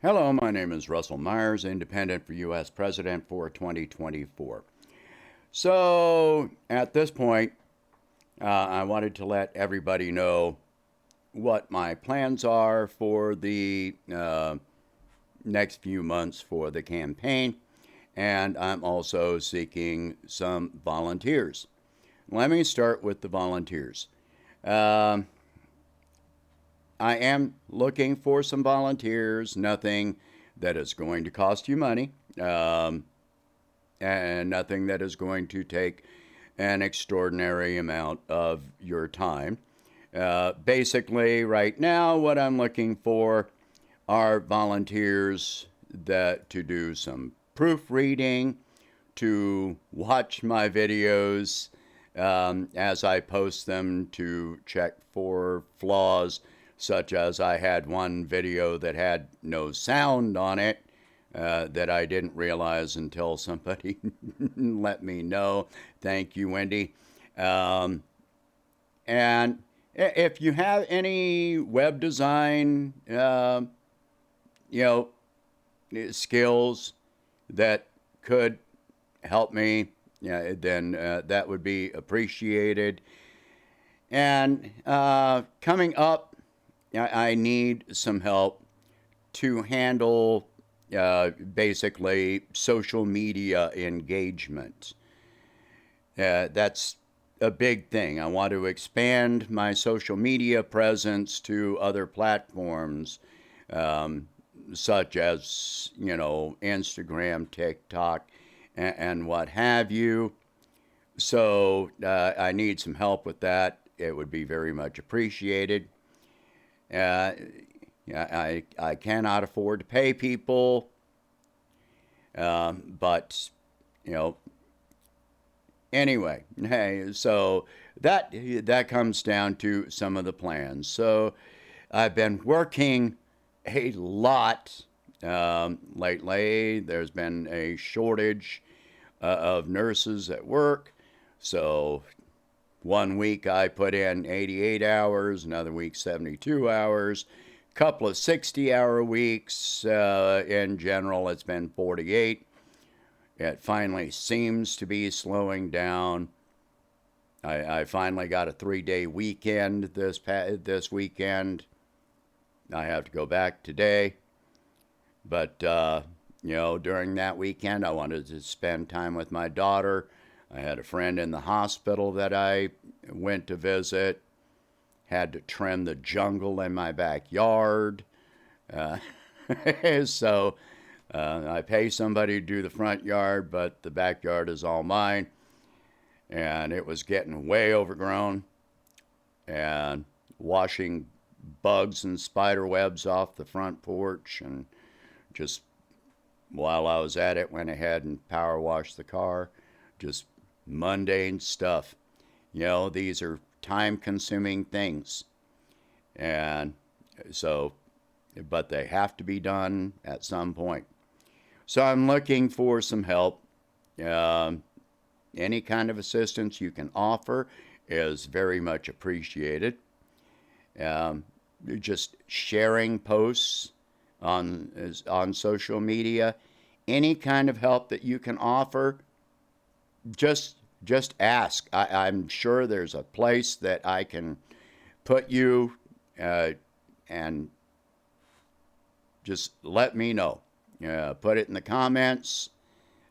Hello, my name is Russell Myers, independent for U.S. President for 2024. So, at this point, I wanted to let everybody know what my plans are for the next few months for the campaign, and I'm also seeking some volunteers. Let me start with the volunteers. Um I am looking for some volunteers, nothing that is going to cost you money, and nothing that is going to take an extraordinary amount of your time. Basically, right now, what I'm looking for are volunteers that to do some proofreading, to watch my videos as I post them, to check for flaws, such as I had one video that had no sound on it that I didn't realize until somebody let me know. Thank you, Wendy. Um, and if you have any web design, you know, skills that could help me, yeah, then that would be appreciated. And coming up, I need some help to handle basically social media engagement. That's a big thing. I want to expand my social media presence to other platforms, um, such as, Instagram, TikTok, and what have you. So I need some help with that. It would be very much appreciated. Uh, I cannot afford to pay people, but you know anyway. Hey, so that comes down to some of the plans. So I've been working a lot lately. There's been a shortage of nurses at work, so one week I put in 88 hours, another week 72 hours, couple of 60-hour weeks. In general, it's been 48. It finally seems to be slowing down. I finally got a 3-day weekend this weekend. I have to go back today, but during that weekend, I wanted to spend time with my daughter. I had a friend in the hospital that I went to visit. Had to trim the jungle in my backyard. Uh, so I pay somebody to do the front yard, but the backyard is all mine. And it was getting way overgrown and washing bugs and spider webs off the front porch. And just while I was at it, went ahead and power washed the car. Just mundane stuff. These are time consuming things. And so, but they have to be done at some point. So I'm looking for some help. Um, any kind of assistance you can offer is very much appreciated. Um, just sharing posts on social media, any kind of help that you can offer, just just ask. I'm sure there's a place that I can put you, uh, and just let me know. Put it in the comments,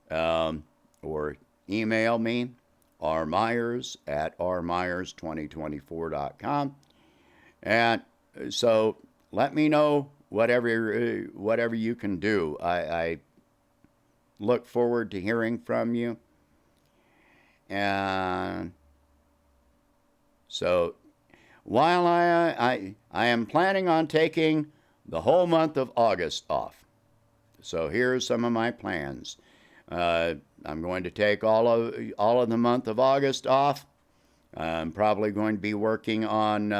um, or email me, rmyers at rmyers2024.com. And so let me know whatever you can do. I look forward to hearing from you. And so while I am planning on taking the whole month of August off. So here's some of my plans. I'm going to take all of the month of August off. I'm probably going to be working on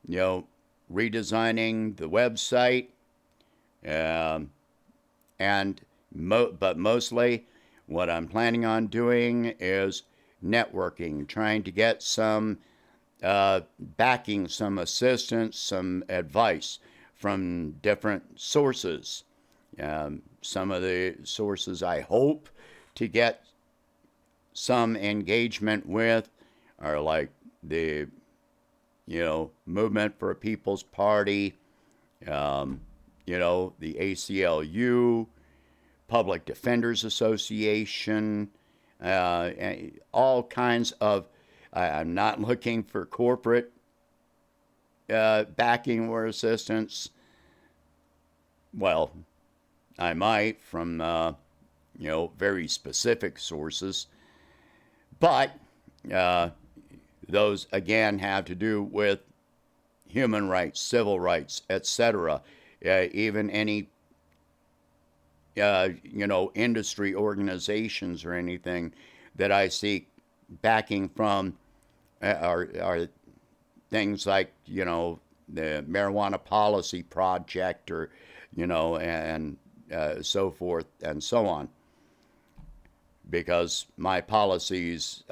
you know redesigning the website, um, and but mostly what I'm planning on doing is networking, trying to get some backing, some assistance, some advice from different sources. Some of the sources I hope to get some engagement with are like the, Movement for a People's Party, the ACLU, Public Defenders Association, all kinds of. I'm not looking for corporate backing or assistance. Well, I might from very specific sources, but those again have to do with human rights, civil rights, etc. Even any industry organizations or anything that I seek backing from are things like the Marijuana Policy Project or and so forth and so on, because my policies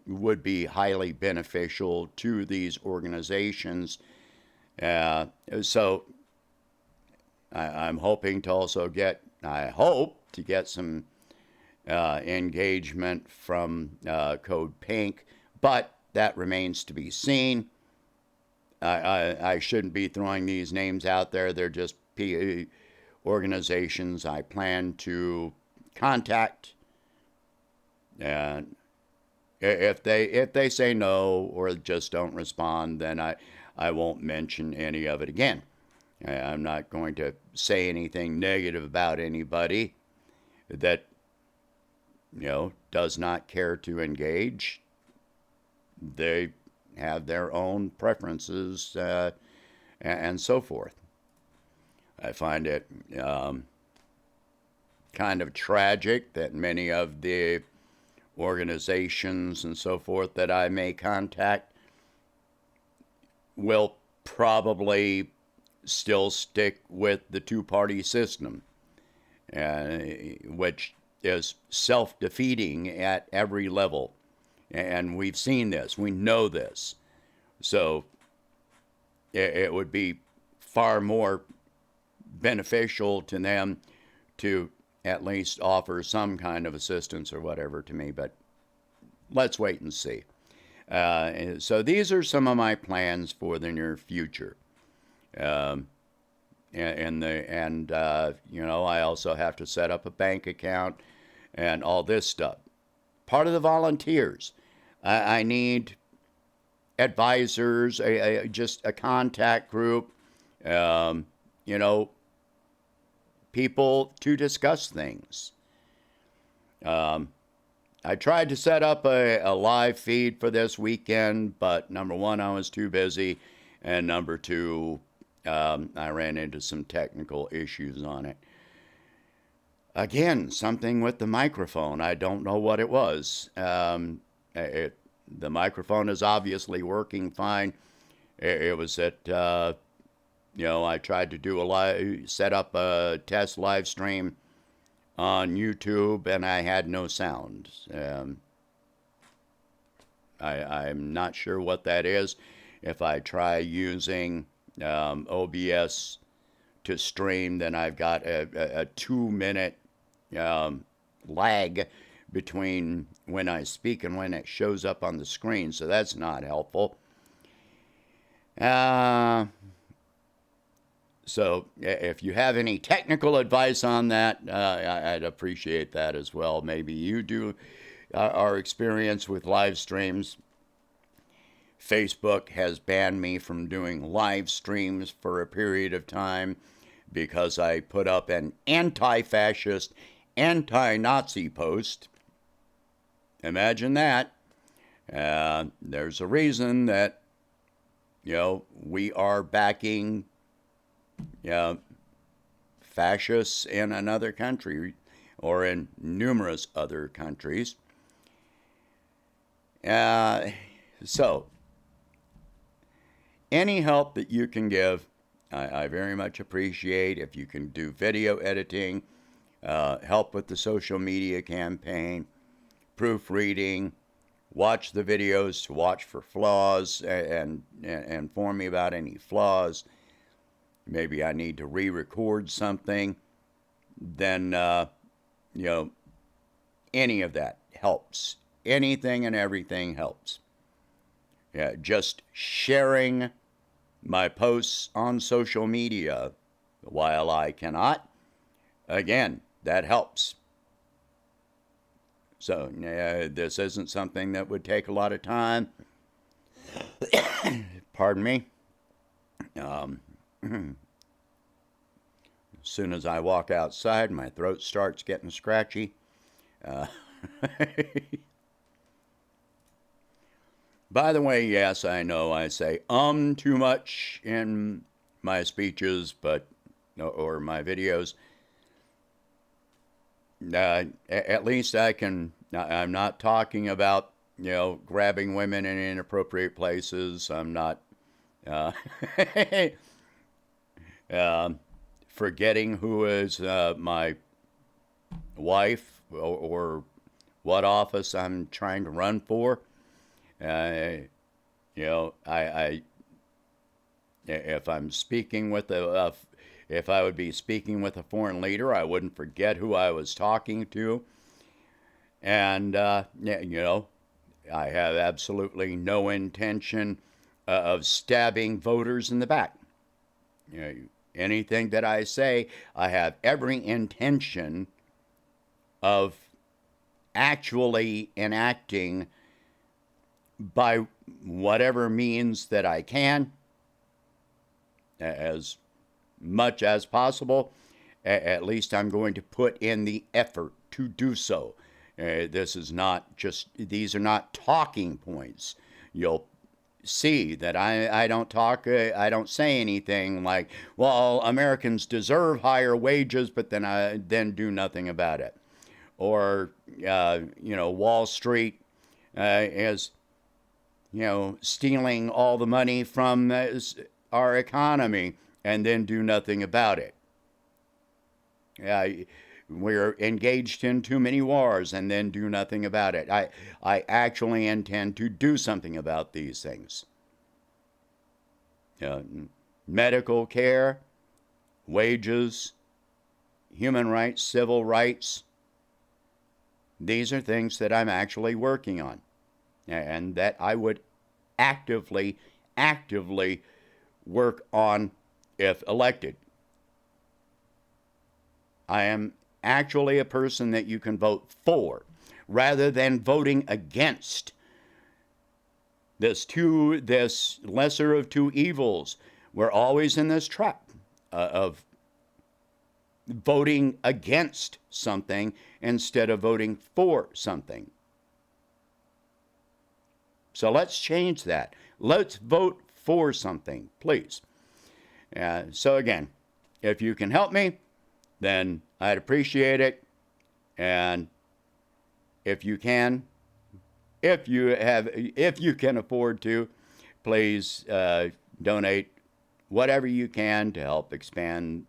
would be highly beneficial to these organizations. So I'm hoping to also get some engagement from Code Pink, but that remains to be seen. I shouldn't be throwing these names out there. They're just organizations I plan to contact, and if they say no or just don't respond, then I won't mention any of it again. I'm not going to say anything negative about anybody that does not care to engage. They have their own preferences and so forth. I find it kind of tragic that many of the organizations and so forth that I may contact will probably still stick with the two-party system, which is self-defeating at every level. And we've seen this. We know this. So it would be far more beneficial to them to at least offer some kind of assistance or whatever to me. But let's wait and see. So these are some of my plans for the near future. I also have to set up a bank account and all this stuff. Part of the volunteers. I need advisors, just a contact group, people to discuss things. I tried to set up a live feed for this weekend, but number one, I was too busy, and number two, I ran into some technical issues on it. Again, something with the microphone. I don't know what it was. The microphone is obviously working fine. It was that, I tried to do set up a test live stream on YouTube, and I had no sound. I'm not sure what that is. If I try using OBS to stream, then I've got a 2-minute lag between when I speak and when it shows up on the screen, so that's not helpful. So if you have any technical advice on that, I'd appreciate that as well. Maybe you are experienced with live streams. Facebook has banned me from doing live streams for a period of time because I put up an anti-fascist, anti-Nazi post. Imagine that. There's a reason that, we are backing fascists in another country or in numerous other countries. So, any help that you can give, I very much appreciate. If you can do video editing, help with the social media campaign, proofreading, watch the videos to watch for flaws and inform me about any flaws. maybe I need to re-record something, then, you know, any of that helps. Anything and everything helps. Yeah, just sharing my posts on social media while I cannot, again, that helps. So this isn't something that would take a lot of time. Pardon me. As soon as I walk outside, my throat starts getting scratchy. By the way, yes, I know I say too much in my speeches, but or my videos. At least I'm not talking about, grabbing women in inappropriate places. I'm not forgetting who is my wife or what office I'm trying to run for. I if I'm speaking with if I would be speaking with a foreign leader, I wouldn't forget who I was talking to. And, I have absolutely no intention of stabbing voters in the back. Anything that I say, I have every intention of actually enacting by whatever means that I can, as much as possible. At least I'm going to put in the effort to do so. These are not talking points. You'll see that I don't say anything like, well, Americans deserve higher wages, but then do nothing about it. Or, Wall Street is, stealing all the money from our economy and then do nothing about it. We're engaged in too many wars and then do nothing about it. I actually intend to do something about these things. Medical care, wages, human rights, civil rights. These are things that I'm actually working on and that I would actively work on if elected. I am actually a person that you can vote for rather than voting against. This lesser of two evils. We're always in this trap of voting against something instead of voting for something. So let's change that. Let's vote for something, please. So again, if you can help me, then I'd appreciate it. And if you can afford to, please donate whatever you can to help expand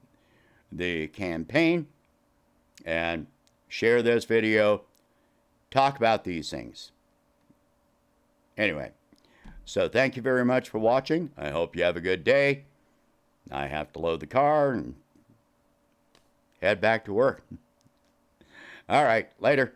the campaign and share this video. Talk about these things. Anyway, so thank you very much for watching. I hope you have a good day. I have to load the car and head back to work. All right, later.